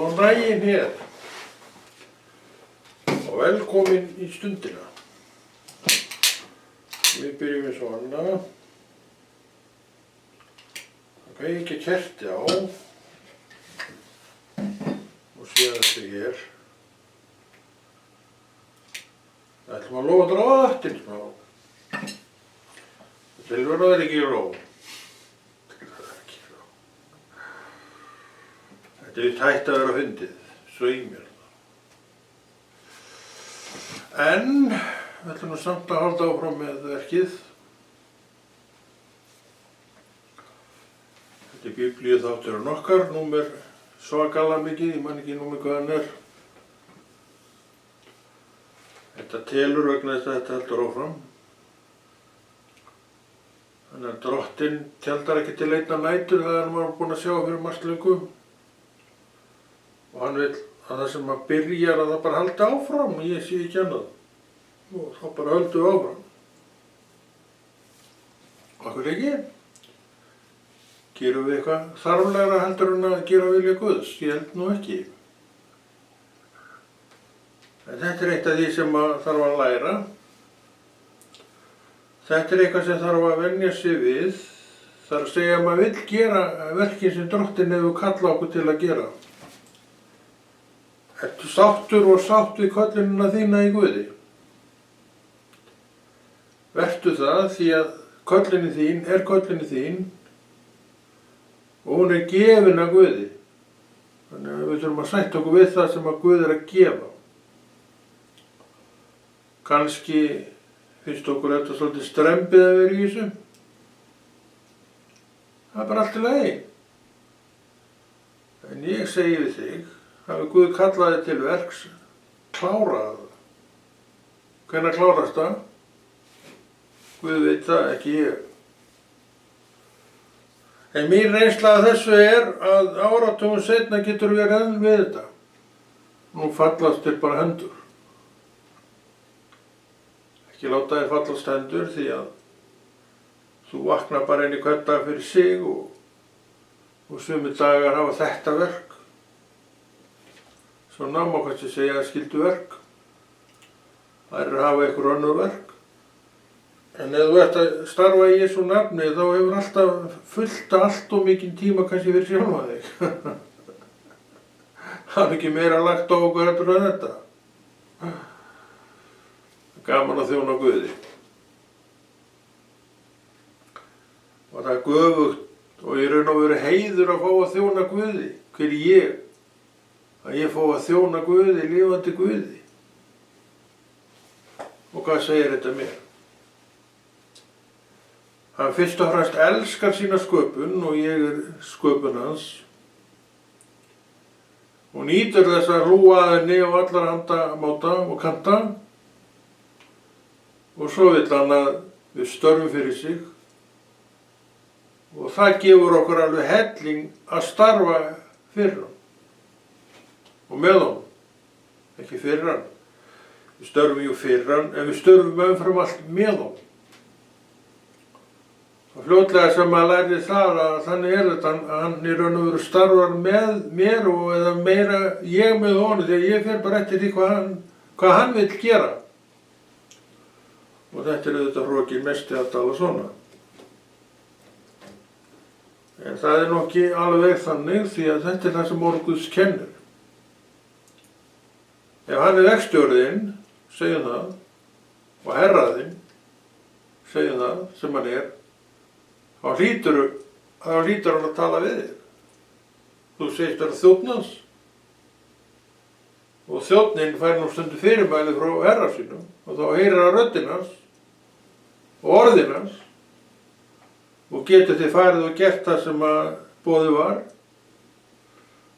Góðan daginn hér og velkomin í Stundina. Við byrjum við svona. Það kveikja kerti á og séð þetta hér. Það ætlum að lofa að draga vatn smá. Tilvörn að það ekki ró. Þetta er tætt að vera fyndið, svo í mér. En við ætlum nú samt að halda áfram með verkið. Þetta er biblíuþátturinn okkar, númer svakalega mikið, ég man ekki númer hvað hann er. Þetta telur vegna þess að þetta heldur áfram. Þannig að drottinn tjaldar ekki til einna nætur þegar hann var búinn að sjá fyrir margt löngu. Og hann vil að það sem að byrjar að það bara haldi áfram, ég sé ekki annað. Og þá bara höldum við áfram. Akkur ekki? Gerum við eitthvað þarflegra heldur en að gera vilja Guðs? Ég held nú ekki. En þetta er eitt af því sem að þarf að læra. Þetta er eitthvað sem þarf að venja sig við. Það er að segja að maður vill gera verkin sem drottinn hefur kallað okkur til að gera. Ertu sáttur og sátt við köllunina þína í Guði? Vertu það því að köllunin þín er köllunin þín og hún er gefin af Guði. Þannig að við þurfum að sætta okkur við það sem að Guð er að gefa. Kannski finnst okkur þetta svolítið strembið að vera í þessu. Það er bara allt í lagi. En ég segi við þig, hafi Guð kallaði til verks, klára það. Hvenær klárast það? Guð veit það, ekki ég. En mín reynsla af þessu er að áratugum seinna getur við enn við þetta. Nú fallast þér bara hendur. Ekki láta þér fallast hendur því að þú vaknar bara inn í hvern dag fyrir sig og sumir dagar hafa þetta verk. Svona má kannski segja að skildu verk. Aðrir hafa einhver önnur verk. En ef þú ert að starfa í Jesú nafni þá hefur alltaf fullt allt og mikinn tíma kannski fyrir sjálfa þig. Það er ekki meira lagt á okkur heldur en þetta. Gaman að þjóna Guði. Og það er göfugt og í raun og veru heiður að fá að þjóna Guði. Hver er ég? Að ég fá að þjóna Guði, lifandi Guði. Og hvað segir þetta mér? Hann fyrst og fremst elskar sína sköpun og ég er sköpun hans. Og nýtur þess að hlúa að henni á allar handa máta og kanta. Og svo vill hann að við störfum fyrir sig. Og það gefur okkur alveg helling að starfa fyrir hann. Og með hann. Ekki fyrir hann. Við störfum jú fyrir hann, en við störfum umfram allt með hann. Og fljótlega sem maður lærði það að þannig er þetta að hann í raun og veru starfar með mér og eða meira ég með honum því að ég fer bara eftir því hvað hann vill gera. Og þetta er auðvitað hrókin mesti að tala svona. En það er nú ekki alveg þannig því að þetta er það sem orð Guðs kennir. Ef hann er verkstjóriðinn, segjum það, og herraðinn, segjum það sem hann er, þá hlýtur hann að tala við þig. Þú segist vera þjónn hans. Og þjónninn fær nú stundu fyrirmæli frá herra sínum og þá heyrir hann röddinn hans og orðinn hans og getur þið farið og gert það sem að boðið var.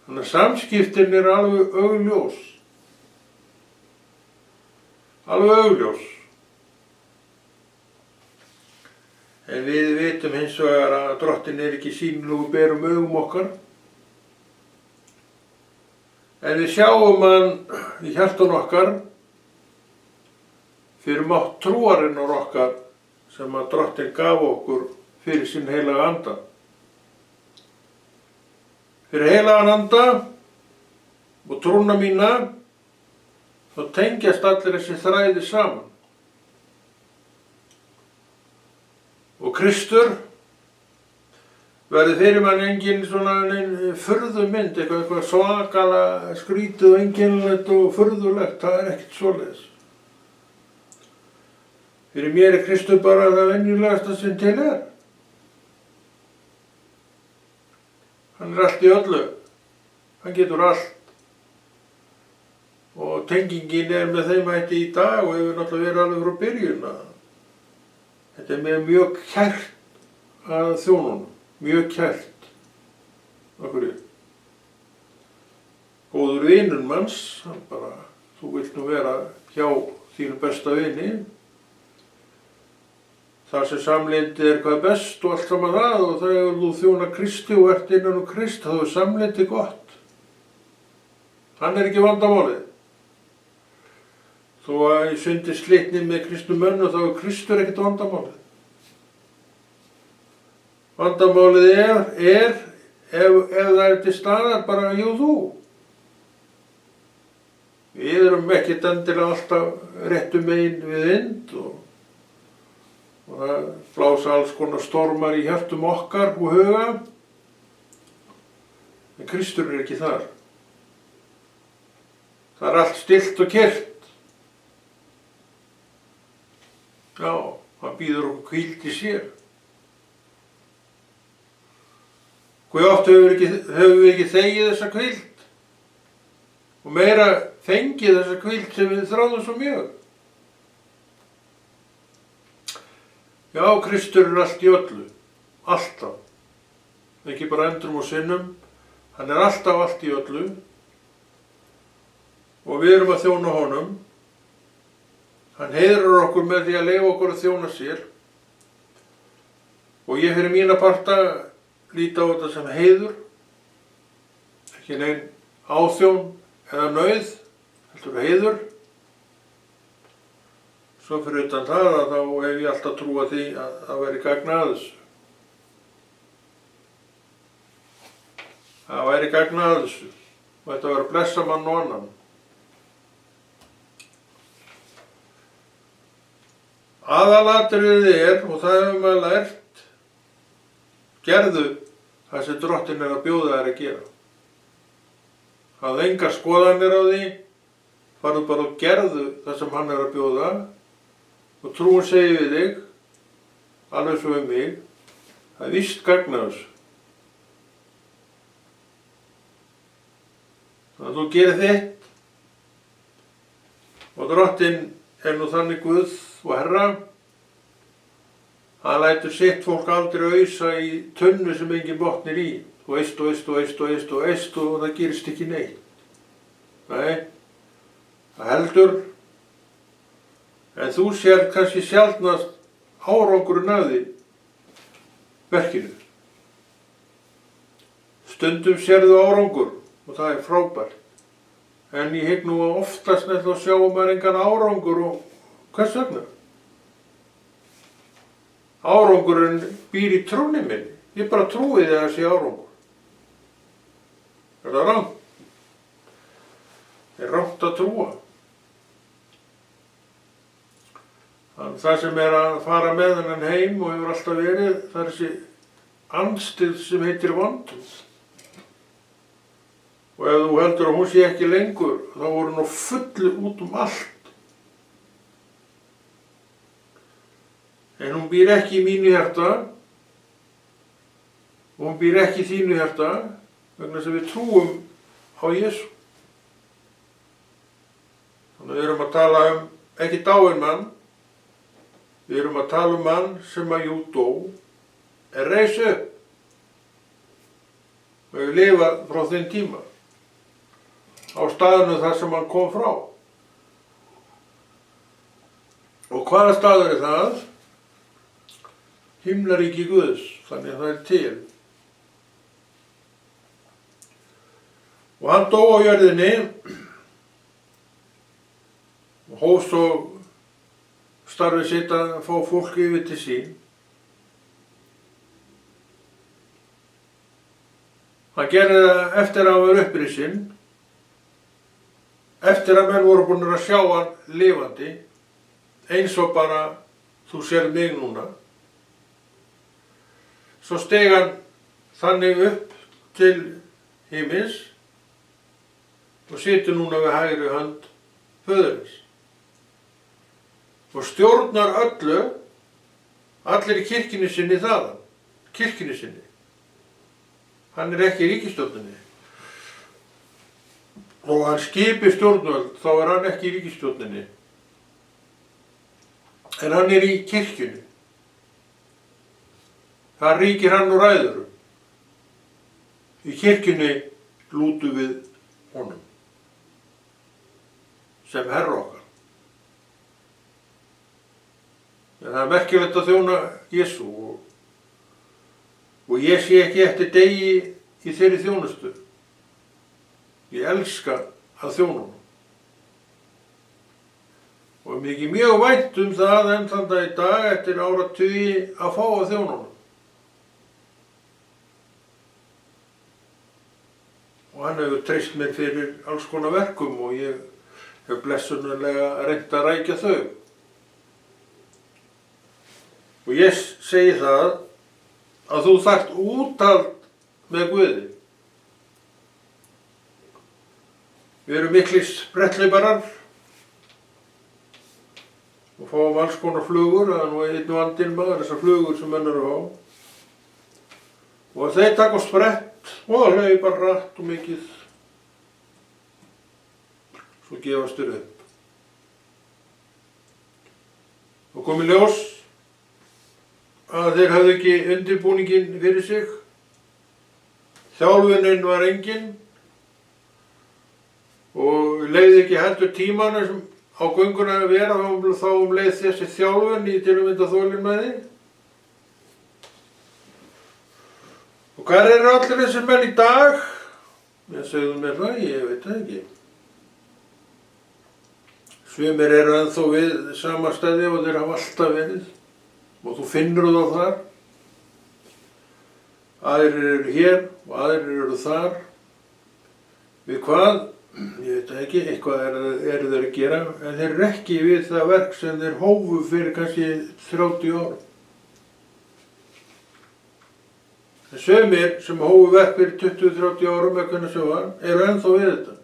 Þannig að samskiptin er alveg augljós. Alveg augljós. En við vitum hins vegar að drottinn er ekki sýnilegur berum augum okkar. En við sjáum hann í hjartun okkar fyrir mátt trúarinnar okkar sem að drottinn gaf okkur fyrir sinn heilaga anda. Fyrir heilagan anda og trúna mína, þá tengjast allir þessi þræðir saman. Og Kristur verði fyrir mann engin svona furðumynd, eitthvað svakalega skrítið og einkennilegt og furðulegt, það er ekkert svoleiðis. Fyrir mér er Kristur bara það venjulegasta sem til er. Hann er allt í öllu, hann getur allt. Og tengingin er með þeim hætti í dag og hefur náttúrulega verið alveg frá byrjun. Þetta er með mjög kært að þjónunum, mjög kært. Af hverju? Góður vinur manns, hann bara, þú vilt nú vera hjá þínu besta vini. Það sem samlyndi er hvað best og allt saman það, og þegar þú þjónar Kristi og ert innan Krist, þá er samlyndi gott. Hann er ekki vandamálið. Þó að ég syndi slitni með kristnum mönnum, þá er Kristur ekkert vandamálið. Vandamálið er ef það er til staðar bara jú þú. Við erum ekkert endilega alltaf réttu megin við vind og það blása alls konar stormar í hjartum okkar og huga. En Kristur er ekki þar. Það er allt stillt og kyrrt. Já, hann býður okkur hvíld í sér. Hve oft höfum við ekki þegið þessa hvíld og meira fengið þessa hvíld sem við þráðum svo mjög. Já, Kristur er allt í öllu, alltaf. Ekki bara endrum og sinnum, hann er alltaf allt í öllu og við erum að þjóna honum. Hann heiðrar okkur með því að leyfa okkur að þjóna sér og ég fyrir mína parta líta á þetta sem heiður, ekki nein áþjón eða nauð, heldur heiður. Svo fyrir utan það að þá hef ég alltaf trúað því að það væri gagn að þessu. Það væri gagn að þessu og þetta var að blessa mann og annan. Aðalatriðið er, og það hefur maður lært, gerðu það sem Drottinn er að bjóða þér að gera. Hafðu engar skoðanir á því, farðu bara og gerðu það sem hann er að bjóða og trúin segir við þig, alveg svo um mig, það er víst gagn að þessu. Þannig að þú gerir þitt og Drottinn er nú þannig Guð og Herra, hann lætur sitt fólk aldrei ausa í tunnu sem enginn botnir í. Þú eist og það gerist ekki neitt. Nei, það heldur, en þú sér kannski sjaldnast árangurinn af því verkinu. Stundum sérðu árangur og það er frábært. En ég hygg nú að oftast nefnt að sjá maður engan árangur og hvers vegna? Árangurinn býr í trúnni minni. Ég bara trúi því að það sé árangur. Er það rangt? Það er rangt að trúa. Það sem er að fara með hennan heim og hefur alltaf verið, það er þessi andstyggð sem heitir vantrú. Og ef þú heldur að hún sé ekki lengur, þá voru hún á fullu út um allt. En hún býr ekki í mínu hjarta og hún býr ekki í þínu hjarta vegna þess að við trúum á Jesú. Þannig að við erum að tala ekki dáinn mann, við erum að tala mann sem að jú dó, er reis upp og hefur lifað frá þeim tíma á staðinu þar sem hann kom frá. Og hvaða staður er það? Himnaríki Guðs, þannig að það er til. Og hann dó á jörðinni og hóf svo starfið sitt að fá fólk yfir til sín. Hann gerði það eftir að hann var upprisinn eftir að menn voru búin að sjá hann lifandi, eins og bara þú sér mig núna, svo steig hann þannig upp til himins og situr núna við hægri hönd föðurins og stjórnar öllu, allir í kirkjunni sinni þaðan, kirkjunni sinni. Hann ekki í ríkisstjórninni. Og hann skipi stjórnvöld, þá hann ekki í ríkisstjórninni. En hann í kirkjunni. Það ríkir hann og ræður. Í kirkjunni lútum við honum sem herra okkar. En það merkilegt að þjóna Jesú og ég sé ekki eftir degi í þeirri þjónustu. Ég elska að þjóna honum. Og mikið mjög vænt það enn þann dag í dag eftir áratugi að fá að þjóna honum. Og hann hefur treyst mér fyrir alls konar verkum og ég hef blessunarlega reynt að rækja þau. Og ég segi það að þú þarft úthald með Guði. Við erum miklir spretthlauparar og fáum alls konar flugur, það er nú einn vandinn maður, þessar flugur sem menn eru að fá. Og þeir taka á sprett og hlaupa hratt og mikið, svo gefast þeir upp. Og kom í ljós að þeir hafðu ekki undirbúninginn fyrir sig. Þjálfunin var engin og leyfði ekki heldur tímana sem á gönguna að vera þá leið þessi þjálfun í til að mynda þolinmæði. Og hvar eru allir þessir menn í dag? Ég segðu mér það, ég veit það ekki. Sumir eru ennþá við sama stæði og þeir hafa alltaf verið. Og þú finnur þá þar. Aðrir eru hér og aðrir eru þar. Við hvað? Ég veit ekki, eitthvað eru þeir að gera, en þeir eru ekki við það verk sem þeir hófu fyrir kannski 30 árum. En sumir sem hófu verk fyrir 20-30 árum, eða hvernig sem var, eru ennþá við þetta.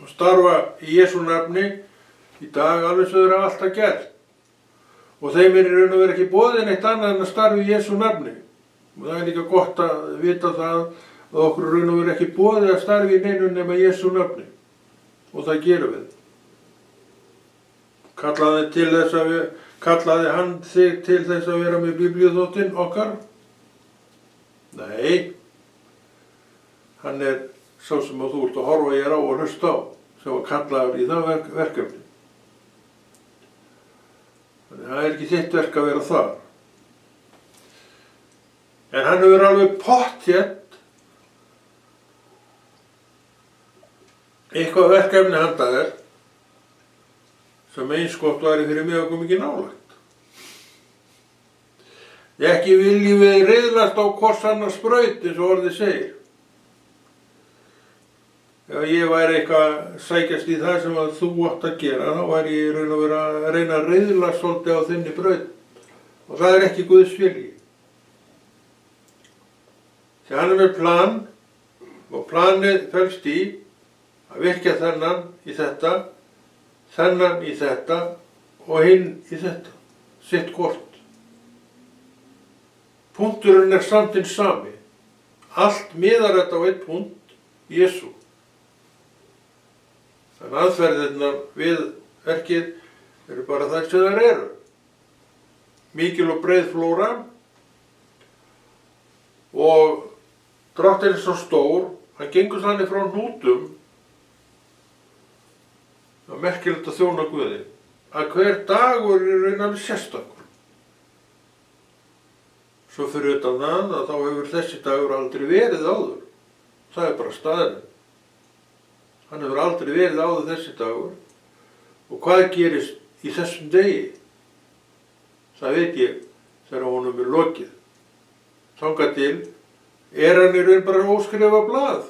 Og starfa í Jesú nafni í dag alveg sem þeir hafa alltaf gert. Og þeim er í raun og veru ekki boðið neitt annað en að starfa í Jesú nafni. Og það er líka gott að vita það að okkur í raun og veru ekki boðið að starfa í neinu nema Jesú nafni. Og það gerum við. Kallaði hann þig til þess að vera með biblíuþáttinn okkar? Nei. Hann er sá sem þú ert að horfa á og hlusta á, sem var kallaður í það verkefni. Þannig það er ekki þitt verk að vera þar. En hann hefur alveg pottþétt eitthvað verkefni handa þér sem eins gott væri fyrir mig að koma ekki nálægt. Ekki viljum við riðlast á hvors annars spraut eins og orðið segir. Ef ég væri eitthvað að sækjast í það sem að þú átt að gera, þá væri ég í raun og veru að reyna að riðlast svolítið á þinni braut. Og það er ekki Guðs vilji. Því hann er með plan og planið felst í að virkja þennan í þetta, þennan í þetta og hinn í þetta. Sitt hvort. Punkturinn er samt hinn sami. Allt miðar þetta á einn punkt, Jesú. Þannig aðferðirnar við verkið eru bara þær sem þær eru. Mikil og breið flóra og dráttin er svo stór, hann gengur þannig frá hnútum, það er merkilegt að þjóna Guði, að hver dagur er raun alveg sérstakur. Svo fyrir utan það að þá hefur þessi dagur aldrei verið áður. Það er bara staðurinn. Hann hefur aldrei verið áður þessi dagur. Og hvað gerist í þessum degi? Það veit ég þegar honum er lokið. Þangað til er hann í raun bara óskrifað blað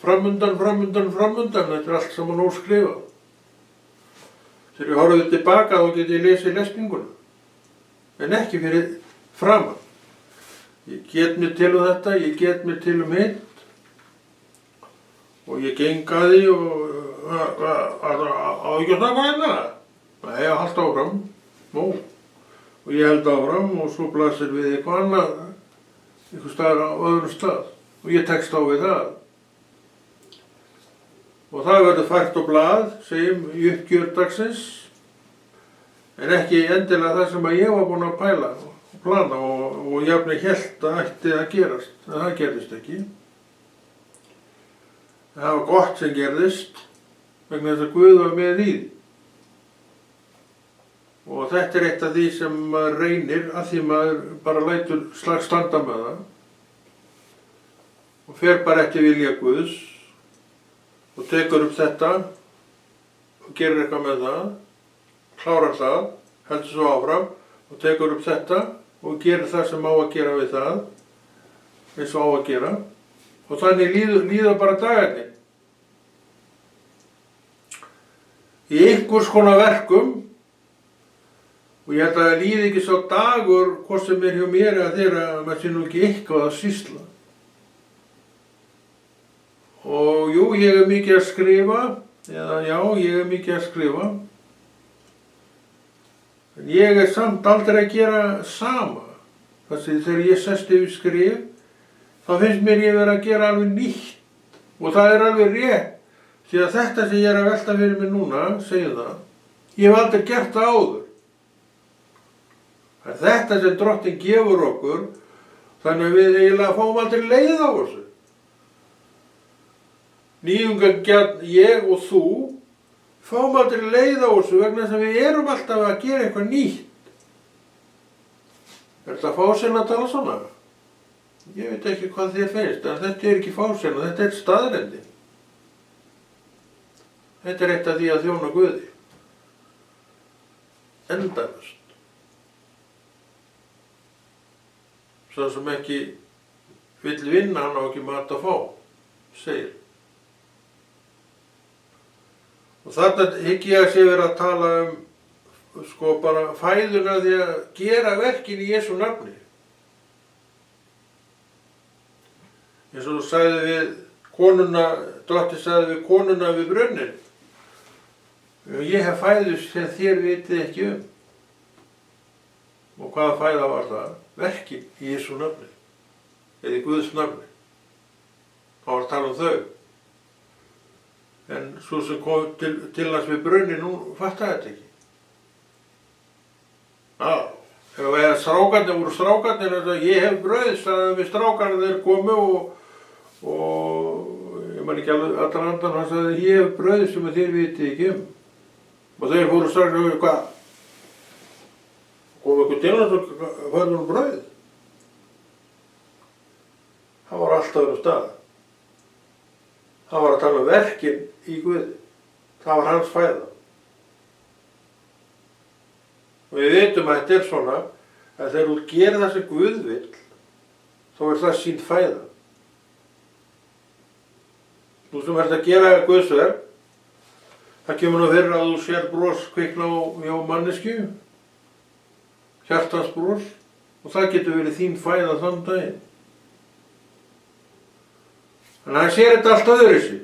framundan, þetta er allt saman óskrifað. Þegar ég horfði tilbaka þá get ég lesið lesninguna, en ekki fyrir framan. Ég get mér til um þetta, ég get mér til um hitt og ég geng að því og á ekki að snakka hérna? Nei, ég halda áfram, og ég held áfram og svo blasir við eitthvað annað, einhver staðar á öðrum stað og ég tekst á við það. Og það verður fært á blað, segjum, í uppgjör dagsins, en ekki endilega það sem að ég var búinn að pæla og plana og jafnvel hélt að ætti að gerast, en það gerðist ekki. Það var gott sem gerðist, vegna þess að Guð var með í því. Og þetta er eitt af því sem maður reynir, að því maður bara lætur slags standa með það og fer bara eftir vilja Guðs og tekur upp þetta og gerir eitthvað með það, klárar það, heldur svo áfram og tekur upp þetta og gerir það sem á að gera við það, eins og á að gera, og þannig líða bara dagarnir. Í einhvers konar verkum, og ég held að það líði ekki sá dagur, hvort sem er hjá mér eða þeirra, að maður sé nú ekki eitthvað að sýsla. Og jú, ég er mikið að skrifa, ég er mikið að skrifa, en ég er samt aldrei að gera sama. Þegar ég sest yfir skrif, þá finnst mér ég vera að gera alveg nýtt, og það er alveg rétt, því að þetta sem ég er að velta fyrir mig núna, segir það, ég hef aldrei gert það áður. Það er þetta sem Drottinn gefur okkur, þannig að við eiginlega fáum aldrei leið á þessu. Nýjungagjarn, ég og þú, fáum aldrei leið á þessu vegna þess að við erum alltaf að gera eitthvað nýtt. Er þetta fásinna að tala svona? Ég veit ekki hvað þér finnst, en þetta er ekki fásinna, þetta er staðrendi. Þetta er eitt af því að þjóna Guði. Endalaust. Sá sem ekki vill vinna, hann á ekki mat að fá, segir. Og þarna hygg ég að sé verið að tala sko bara fæðuna því að gera verkin í Jesú nafni. Eins og þú sagði við konuna, Drottinn sagði við konuna við brunnin. Ég hef fæðu sem þér vitið ekki um. Og hvaða fæða var það? Verkin í Jesú nafni, eða í Guðs nafni. Það var að tala um þau. En svo sem kom til hans við brunnin, nú fattaði þetta ekki. Ef strákarnir voru strákarnir, ég hef brauð, sagði við strákarnir þeir komu og ég man ekki alveg allar andan, hann sagði ég hef brauð sem þér vitið ekki um. Og þeir fóru strax og hvað? Kom ykkur til hans og færði hún brauð? Það var alltaf öðrum stað. Það var að tala um verkin í Guði. Það var hans fæða. Og við vitum að þetta er svona að þegar þú gerir það sem Guð vill, þá er það sín fæða. Þú sem ert að gera Guðsverk, það kemur nú fyrir að þú sér bros kvikna hjá manneskju, hjartans bros, og það getur verið þín fæða þann daginn. Þannig að hann sér þetta allt öðruvísi.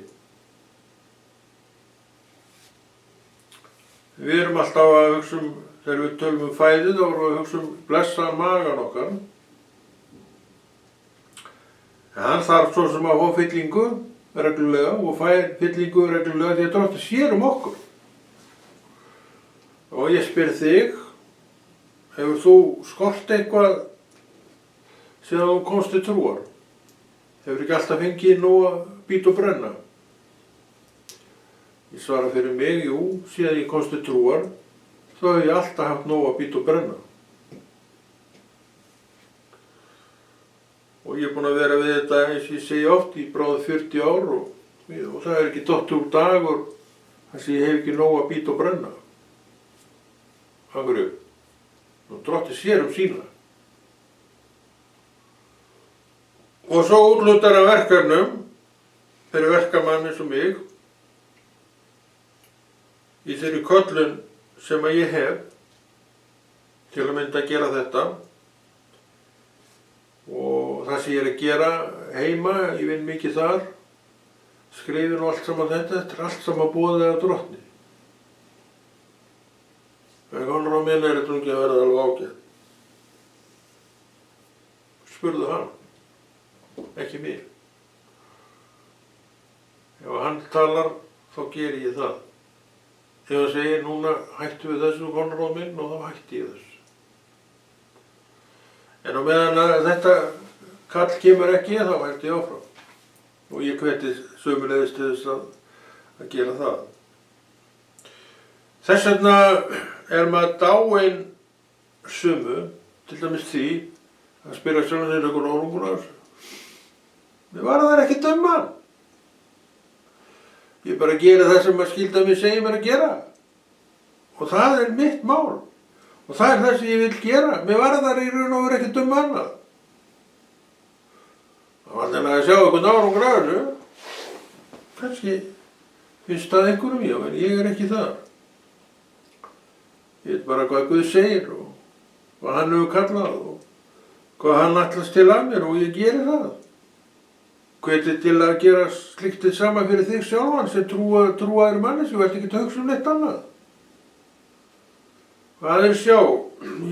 Við erum alltaf að hugsa þegar við tölum um fæðu, þá erum við að hugsa blessaðan magan okkar. En hann þarf svo sem að fá fyllingu reglulega og fær fyllingu reglulega því að Drottinn sér um okkur. Og ég spyr þig, hefur þú skort eitthvað síðan þú komst til trúar? Hefur ekki alltaf fengið nóg að bíta og brenna? Ég svara fyrir mig, jú, síðan ég komst til trúar, þá hef ég alltaf haft nóg að bíta og brenna. Og ég er búinn að vera við þetta, eins og ég segi oft, í bráðum 40 ár og það er ekki dottið úr dagur þar sem ég hef ekki nóg að bíta og brenna. Hangur upp. Og Drottinn sér um sína. Og svo útlutar að verkefnum fyrir verkamann eins og mig í þeirri köllun sem að ég hef til að mynda að gera þetta og það sem ég er að gera heima, ég vinn mikið þar, skrifin og allt saman þetta er allt saman boðið af Drottni. En Konráð minn er þetta ekki að verða alveg ágætt. Spurðu hann, ekki mig. Ef hann talar, þá geri ég það. Ef hann segir, núna hættu við þessu Konráð minn og þá hætti ég þessu. En á meðan að þetta kall kemur ekki, þá hætti ég áfram. Og ég hveti sömuleiðis til þess að gera það. Þess vegna er maður dáinn sumu, til dæmis því að spyrja sjálfan sér einhvern órungunar. Mér var það ekki döma. Ég bara gera það sem að skylda mig segja mér að gera. Og það er mitt mál. Og það er það sem ég vil gera. Mér var það í raun og veru ekki döma annað. Það var þannig að sjá einhvern árangur af þessu. Kannski finnst það einhverjum já, en ég er ekki það. Ég veit bara hvað Guð segir og hvað hann hefur kallað og hvað hann ætlast til að mér og ég geri það. Hveti til að gera slíkt þið sama fyrir þig sjálfan sem trúaður manneski, þú ert ekki að hugsa neitt annað. Hvað er sjá?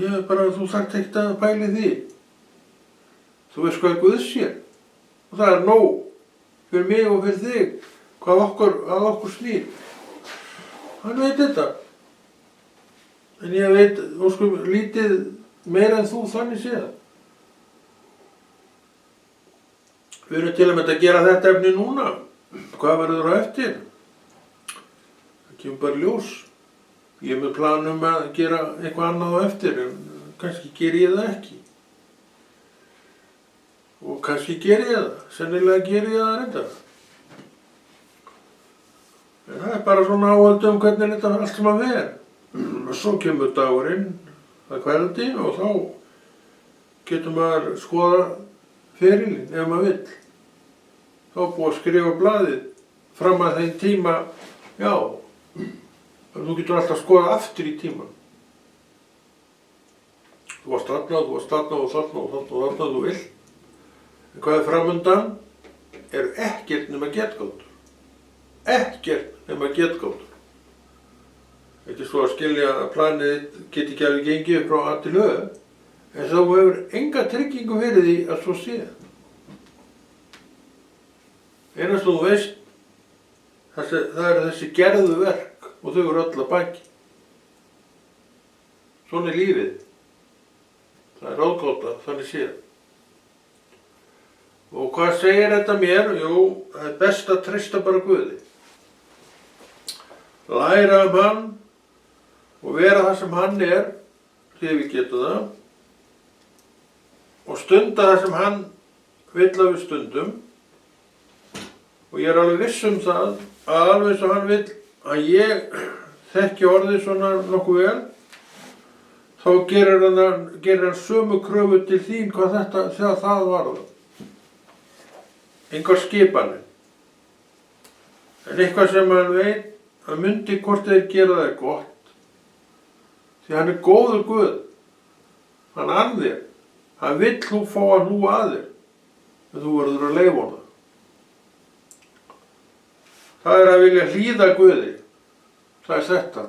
Ég er bara, þú þarft ekkert að pæli því. Þú veist hvað Guð sér. Og það er nóg fyrir mig og fyrir þig hvað okkur snýr. Hann veit þetta. En ég veit óskum lítið meira en þú þannig séð. Við erum til að mynda að gera þetta efni núna. Hvað verður á eftir? Það kemur bara ljós. Ég er með planum að gera eitthvað annað á eftir en kannski geri ég það ekki. Og kannski geri ég það. Sennilega geri ég það reyndar. En það er bara svona áhald hvernig þetta allt saman ver. Og svo kemur dagurinn að kveldi og þá getur maður skoða ferilinn ef maður vill. Þá búið að skrifa blaðið fram að þeim tíma, já, þú getur alltaf skoða aftur í tíman. Þú varst þarna, þú varst þarna og þarna og þarna og þarna þú vill. En hvað er framundan? Er ekkert nema getgátur. Ekkert nema getgátur. Ekki svo að skilja að planið geti ekki alveg gengið frá A til Ö, en þá hefur enga tryggingu fyrir því að svo sé. Einast þú veist, það eru þessi gerðu verk og þau eru öll að baki. Svona er lífið. Það er ráðgáta, þannig séð. Og hvað segir þetta mér? Jú, það er best að treysta bara Guði. Læra hann og vera það sem hann er, þegar við getum það, og stunda það sem hann vill að við stundum. Og ég er alveg viss það, að alveg eins og hann vill að ég þekki orðið svona nokkuð vel, þá gerir hann sömu kröfu til þín hvað þegar það varðar. Engar skipanir. En eitthvað sem hann veit, hann myndi hvort þeir gera það gott. Því hann er góður Guð. Hann ann þér. Hann vill þú fá að hlúa að þér. En þú verður að leyfa honum. Það er að vilja hlýða Guði. Það er þetta.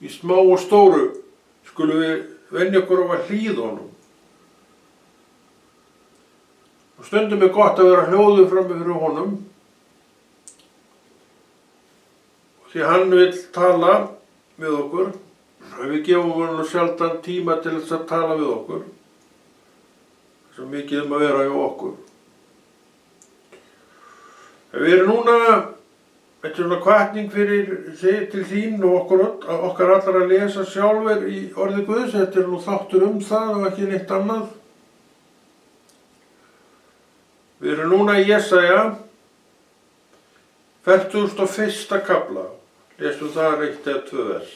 Í smá og stóru skulum við venja okkur á að hlýða honum. Og stundum er gott að vera hljóður frammi fyrir honum. Því hann vill tala við okkur. Við gefum honum sjaldan tíma til þess að tala við okkur. Svo mikið að vera hjá okkur. Við erum núna, þetta er svona hvatning til þín og okkar allar að lesa sjálfur í orði Guðs. Þetta er nú þáttur það og ekki neitt annað. Við erum núna í Jesaja, 41. kafla. Lesum það 1 eða 2 vers.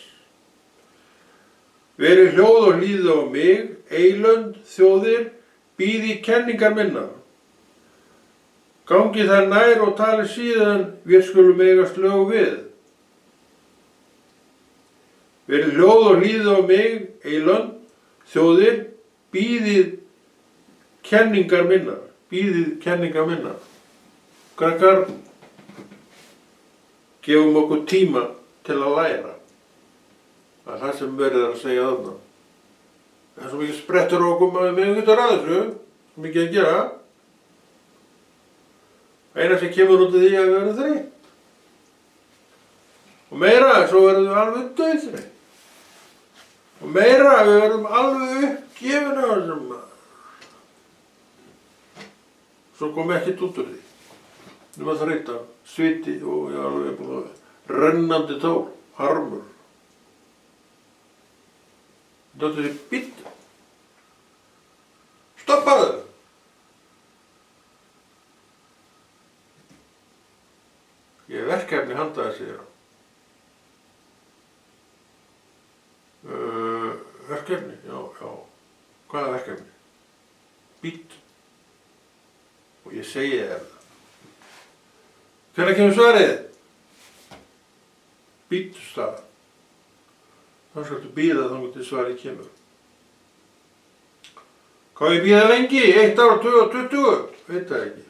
Verið hljóð og hlýðið á mig, eilönd, þjóðir, bíði kenningar minna. Gangi þær nær og tali síðan, við skulum eigast lög við. Verið hljóð og hlýðið á mig, eilönd, þjóðir, bíðið kenningar minnar. Bíðið kenningar minnar. Krakkar, gefum okkur tíma til að læra. Það er það sem verið að segja þarna. Það er svo mikið sprettur okkur með mig getur að þessu, svo mikið að gera. Eina sem kemur út af því að við verðum þreytt. Og meira, svo verðum við alveg dauðþreytt. Og meira, við verðum alveg uppgefin á þessum. Svo kom ekkert út úr því. Nú var þreytt af sviti og ég var alveg búin að rennandi tár, harmur. Þetta er bíddu. Stoppaðu! Ég er verkefni handa þessi þér. Verkefni? Já. Hvaða verkefni? Bíddu. Og ég segi þér það. Hvenær kemur svarið? Bíddu stað. Þá skaltu bíða þangað til svarið kemur. Hvað ég bíða lengi? 1 ár, 2 og 20? Veit það ekki.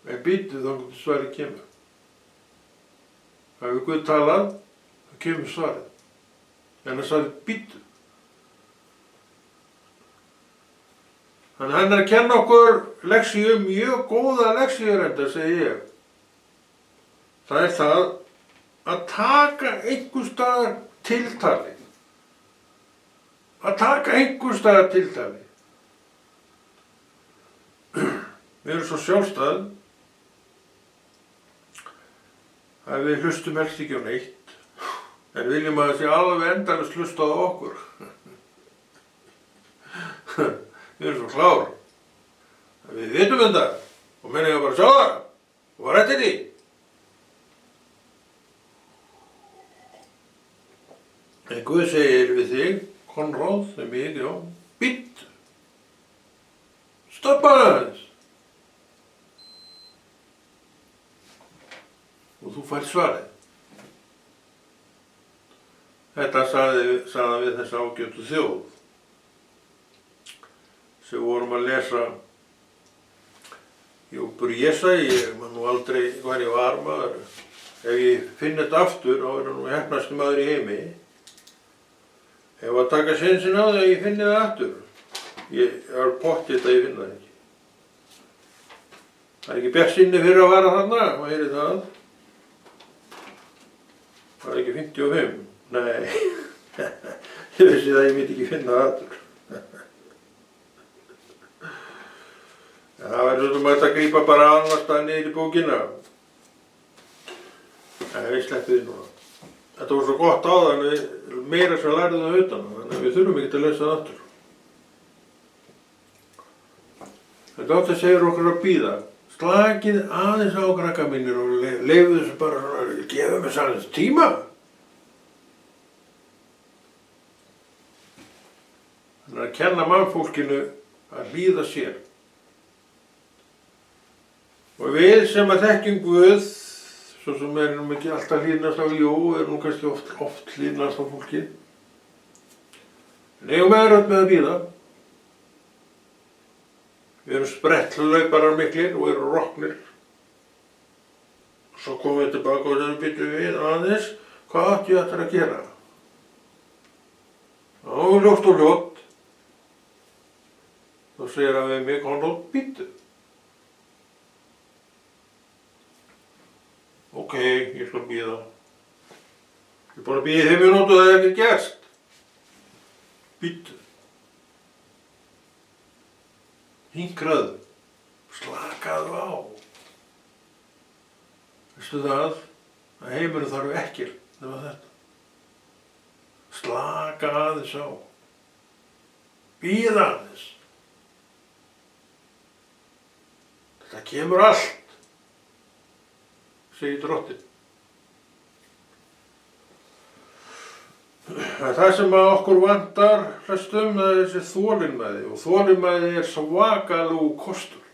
En bíddu þangað til svarið kemur. Það hefur Guð talað, það kemur svarið. En það sagði bíddu. Þannig hann er að kenna okkur leksíu, mjög góða leksíur enda, segi ég. Það er það að taka einhvers staðar tiltali. Að taka einhvers staðar tiltali. Við erum svo sjálfstæð að við hlustum helst ekki á neitt, en viljum að það sé alveg endalaust hlustað á okkur. Við erum svo klár að við vitum þetta og menn eiga bara að sjá það og var eftir því. En Guð segir við þig, Konráð, þeim mig, já, bíddu. Stoppa aðeins. Og þú fær svarið. Þetta sagði hann við þessa ágætu þjóð sem vorum að lesa í Útbúr Jesæ, ég man nú aldrei hvað ég var maður. Ef ég finn þetta aftur, þá er nú heppnasti maður í heimi. Ef að taka sénsinn á það að ég finni það aftur. Ég er pottþétt að ég finna það ekki. Það er ekki bjartsýni fyrir að vara þarna, hvað heyri það? Það er ekki 55. Nei, ég vissi það að ég myndi ekki finna það aftur. Það verður svolítið maður að grípa bara annars staðar niður í bókina. Nei, við sleppum því núna. Þetta var svo gott áðan, meira sem lærið það utan, þannig að við þurfum ekki að lesa það aftur. Þetta átt að segja okkur að bíða. Slakið aðeins á krakka mínir og leyfðu þessu bara svona, gefa mér aðeins tíma. Þannig að kenna mannfólkinu að hlýða sér. Og við sem að þekkjum Guð, svo sem erum ekki alltaf hlýðnast á erum kannski oft hlýðnast á fólki. En eigum meðrönd með að bíða. Við erum spretthlauparar miklir og erum roknir. Svo komum við tilbaka og þegar býtum við aðeins, hvað átti ég eftir að gera? Já, ljóst og ljótt. Þá segir hann við mig, Konráð, bíddu. Ok, ég skal bíða. Ég er búin að bíða í 5 mínútur og það er ekki gerst. Bíddu. Hinkraðu. Slakaðu á. Veistu það? Að heimurinn þarf ekkert nema þetta. Slaka aðeins á. Bíða aðeins. Þetta kemur allt. Segir Drottinn. Það sem að okkur vantar flestum er þessi þolinmæði og þolinmæði er svakalegur kostur.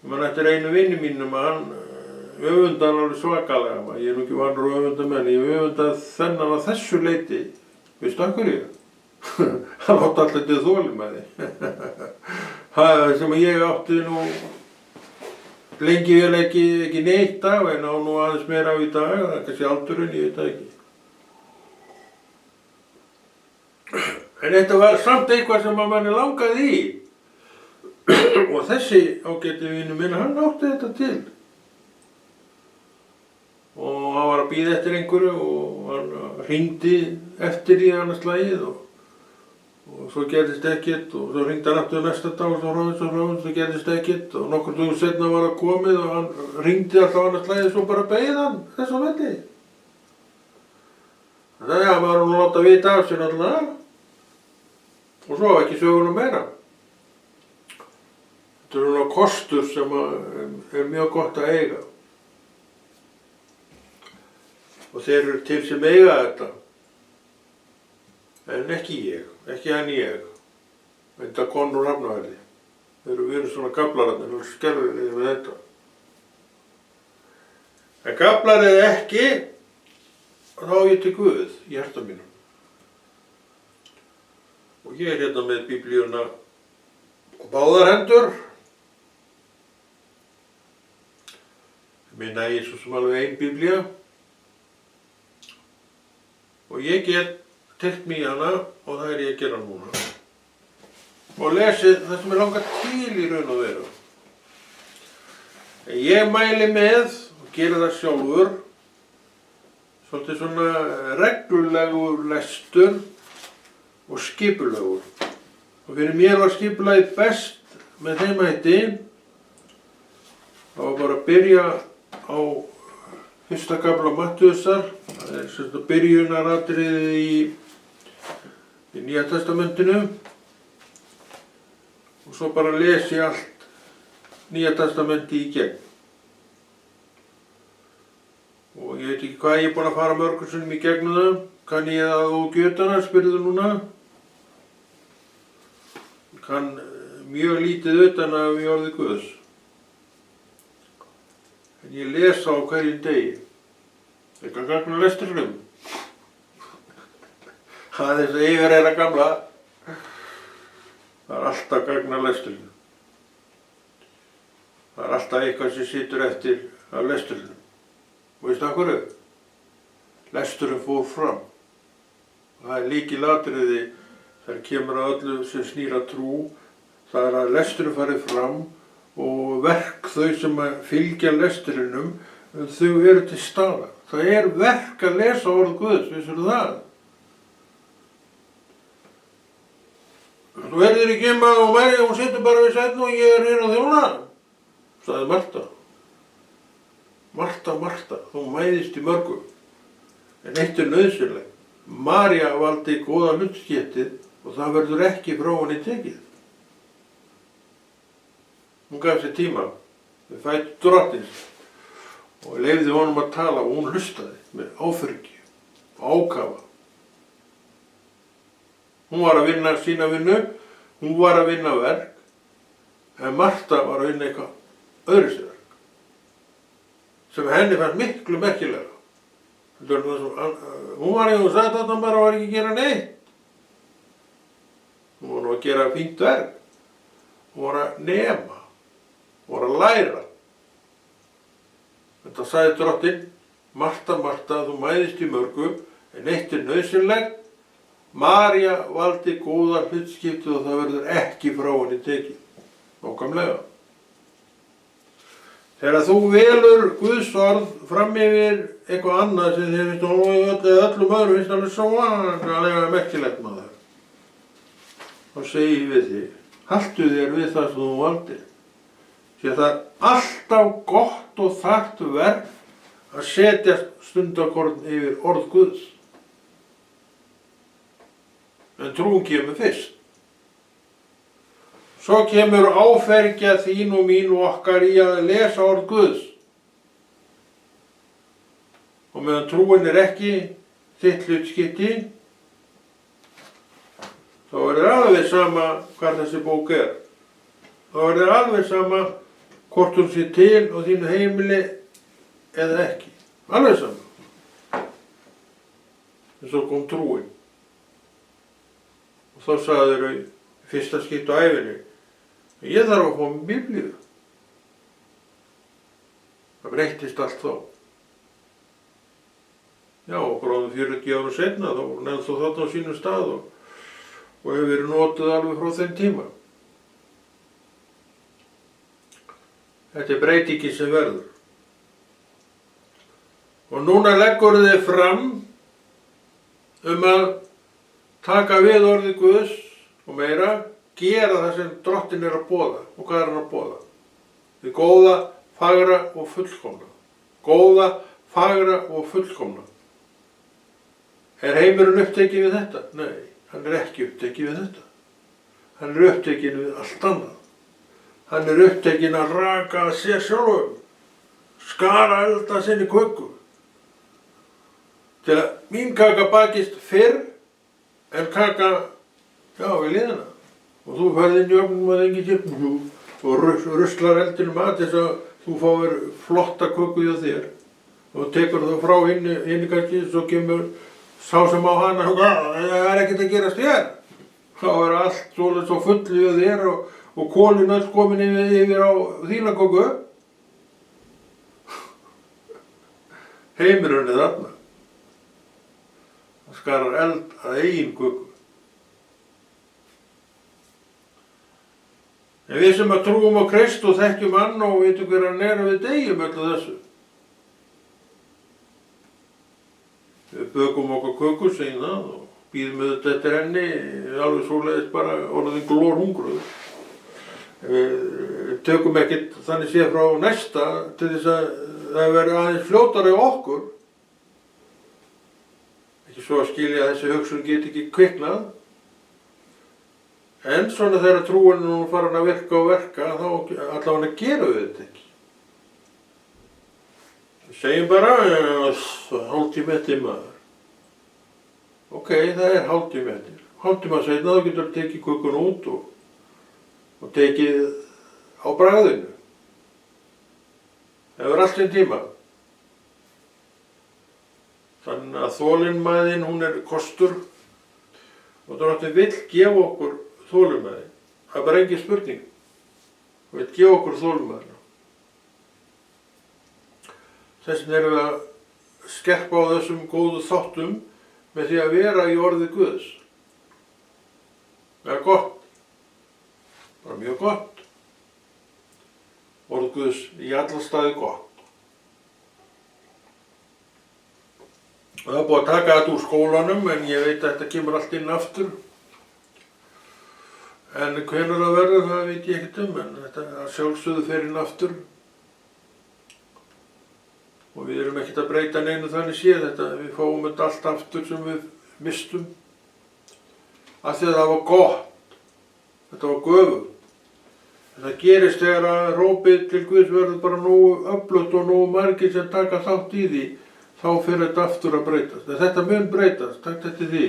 Man eftir einu vini mínum að hann öfundar alveg svakalega. Ég nú ekki vanur að öfunda menn, ég öfundar þennan að þessu leyti. Veistu af hverju? Hann átti alltaf til þolinmæði. Það sem ég átti nú lengi vel ekki neitt af, en á nú aðeins meira á í dag, það kannski aldurinn, ég veit það ekki. En þetta var samt eitthvað sem að manni langaði í. Og þessi ágæti vinur minn, hann átti þetta til. Og hann var að bíða eftir einhverju og hann hringdi eftir í annað slagið og svo gerðist ekkert og svo hringdi hann aftur næsta dag og svo gerðist ekkert og nokkur dögum seinna var hann komið og hann hringdi alltaf annað slagið og svo bara beið hann þess að velli. Það var hann að láta vita af sér alltaf og svo ekki söguna meira. Þetta er svona kostur sem er mjög gott að eiga. Og þeir eru til sem eiga þetta. En ekki ég, ekki hann ég. Þetta konur Hafnarfirði. Við erum svona gaflararnir, við erum skelfilegir við þetta. En gaflar eða ekki, þá á ég til Guð í hjarta mínum. Og ég er hérna með Biblíuna á báðar hendur. Mér nægir svo sem alveg ein Biblía. Og ég get teygt mig í hana og það er ég að gera núna. Og lesið það sem ég langar til í raun og veru. En ég mæli með og geri það sjálfur svolítið svona reglulegur lestur og skipulegur. Og fyrir mér var skipulagið best með þeim hætti. Það var bara að byrja á fyrsta kafla Mattheusar, það er sem sagt byrjunaratriðið í Nýja testamentinu og svo bara lesi allt Nýja testamenti í gegn. Og ég veit ekki hvað ég er búinn að fara mörgum sinnum í gegnum það, kann ég það og götana, spyrðu núna. Ég kann mjög lítið utan af í orði Guðs. En ég lesa á hverjum degi. Eitthvað gagna lestrinum. Það er þess að yfir gamla. Það er alltaf gagna lestrinum. Það er alltaf eitthvað sem situr eftir af lestrinum. Og veistu af hverju? Lesturinn fór fram. Og það er lykilatriði þegar kemur að öllu sem snýr að trú. Það er að lesturinn farið fram og verk þau sem fylgja lesturinnum, þau eru til staðar. Það er verk að lesa orð Guðs, vissirðu það? Þú heyrðir ekki og María, hún situr bara við sætinu og ég er hérna að þjóna, sagði Marta. Marta, Marta, þú mæðist í mörgu, en eitt er nauðsynlegt. María valdi góða hlutskiptið og það verður ekki frá henni tekið. Hún gaf sér tíma við fætur drottins og leyfði honum að tala og hún hlustaði með áfergju og ákafa. Hún var að vinna sína vinnu, hún var að vinna verk, en Marta var að vinna eitthvað öðruvísi verk sem henni fannst miklu merkilega. Hún var ekki, hún sagði að hann bara var ekki að gera neitt. Hún var nú að gera fínt verk, hún var að nema. Voru að læra. Þetta sagði drottinn, Marta, Marta, þú mæðist í mörgu, en eitt er nauðsynlegt. María valdi góða hlutskiptið og það verður ekki frá henni tekið. Nákvæmlega. Þegar þú velur Guðs orð fram yfir eitthvað annað sem þið finnst öllum öðrum finnst alveg svakalega merkilegt maður. Þá segi ég við þig, haltu þér við það sem þú valdir. Því að það er alltaf gott og þarft verk að setja stundarkorn yfir orð Guðs. En trúin kemur fyrst. Svo kemur áfergja þín og mín og okkar í að lesa orð Guðs. Og meðan trúin er ekki þitt hlutskipti, þá er alveg sama hvað þessi bók er. Þá er alveg sama hvort hún sé til á þínu heimili eða ekki. Alveg saman. En svo kom trúin. Og þá sagði þeir í fyrsta skipti á ævinni, ég þarf að fá mér Biblíu. Það breyttist allt þá. Já, og bráðum 40 ára seinna þá var hann ennþá þarna á sínum stað og hefur verið notuð alveg frá þeim tíma. Þetta er breytingin sem verður. Og núna leggur þið fram að taka við orðið Guðs og meira, gera það sem Drottinn er að boða. Og hvað er hann að boða? Hið góða, fagra og fullkomna. Góða, fagra og fullkomna. Er heimurinn upptekinn við þetta? Nei, hann er ekki upptekinn við þetta. Hann er upptekinn við allt annað. Hann er upptekinn að raka sér sjálfum, skara elda sinni köku. Til að mín kaka bakist fyrr en kaka, við liðina. Og þú ferð inn í ofnum að engin kipnum og ruslar eldinum að þess að þú fáir flotta köku hjá þér. Og tekur það frá inni kannski, svo kemur sá sem á hana, það er ekkert að gerast hér. Þá er allt svolítið svo fullu hjá þér og kólin öll komin yfir á þína köku. Heimurinn er þarna. Það skarar eld að eigin köku. En við sem að trúum á Krist og þekkjum hann og vitum hver hann er, við deyjum öllu þessu. Við bökum okkur köku, segjum það, og býðum auðvitað eftir henni, alveg svoleiðis bara orðin glórhungruð. Við tökum ekkert þannig séð frá næsta til þess að það verði aðeins fljótari á okkur. Ekki svo að skilja að þessi hugsun geti ekki kviknað. En svona þegar trúin nú farin að virka og verka, þá allavega gerum við þetta ekki. Við segjum bara, hálftími eftir maður. Ok, það er hálftími eftir. Hálftíma seinna þá getur tekið kökun út og tekið á bragðinu. Það er allt sinn tíma. Þannig að þolinmæðin, hún er kostur og Drottinn vill gefa okkur þolinmæði. Það er bara engin spurning. Hann vill gefa okkur þolinmæðina. Þess vegna erum við að skerpa á þessum góðu þáttum með því að vera í orði Guðs. Það er gott. Bara mjög gott. Orð Guðs í alla staði gott. Og það er búið að taka þetta úr skólanum en ég veit að þetta kemur allt inn aftur. En hvenær það verður, það veit ég ekkert en þetta sjálfsögðu fer inn aftur. Og við erum ekkert að breyta neinu þannig séð þetta, við fáum þetta allt aftur sem við mistum. Af því að það var gott, þetta var göfugt. Það gerist þegar að rópið til Guðs verður bara nógu öflugt og nógu margir sem taka þátt í því, þá fer þetta aftur að breytast. En þetta mun breytast, takk þetta því.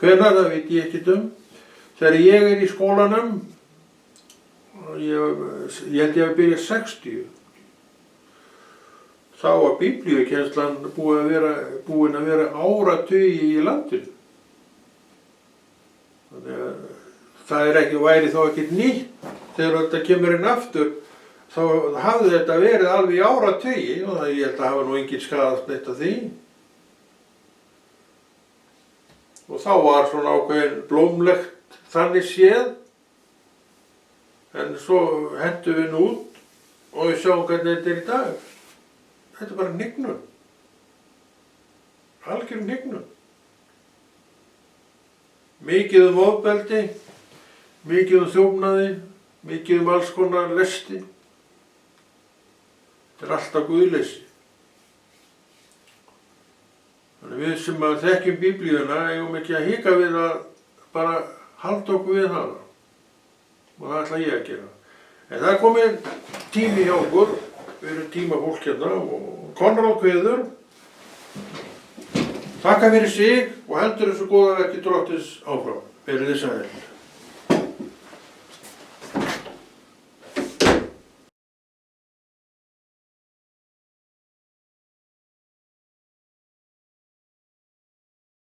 Hvenær, það veit ég ekkert Þegar ég er í skólanum, ég held ég að byrja 60, þá var biblíukennslan búin að vera áratugi í landinu. Þannig að það er ekki, væri þá ekkert nýtt þegar þetta kemur inn aftur, þá hafði þetta verið alveg í áratugi og það ég held að hafa nú engin skaðast neitt af því. Og þá var svona ákveðin blómlegt þannig séð, en svo hentum við nú út og við sjáum hvernig þetta er í dag. Þetta er bara hnignun. Algjör hnignun. Mikið ofbeldi, mikið þjófnaði, mikið alls konar lesti. Þetta er alltaf guðleysi. Þannig við sem að þekkjum biblíuna eigum ekki að hika við að bara halda okkur við hana. Og það ætla ég að gera. En það er komin tími hjá okkur. Við erum tímafólk hérna og Konráð kveður. Þakka fyrir sig og heldur þessu góða verki Drottins áfram. Verið þið sæl.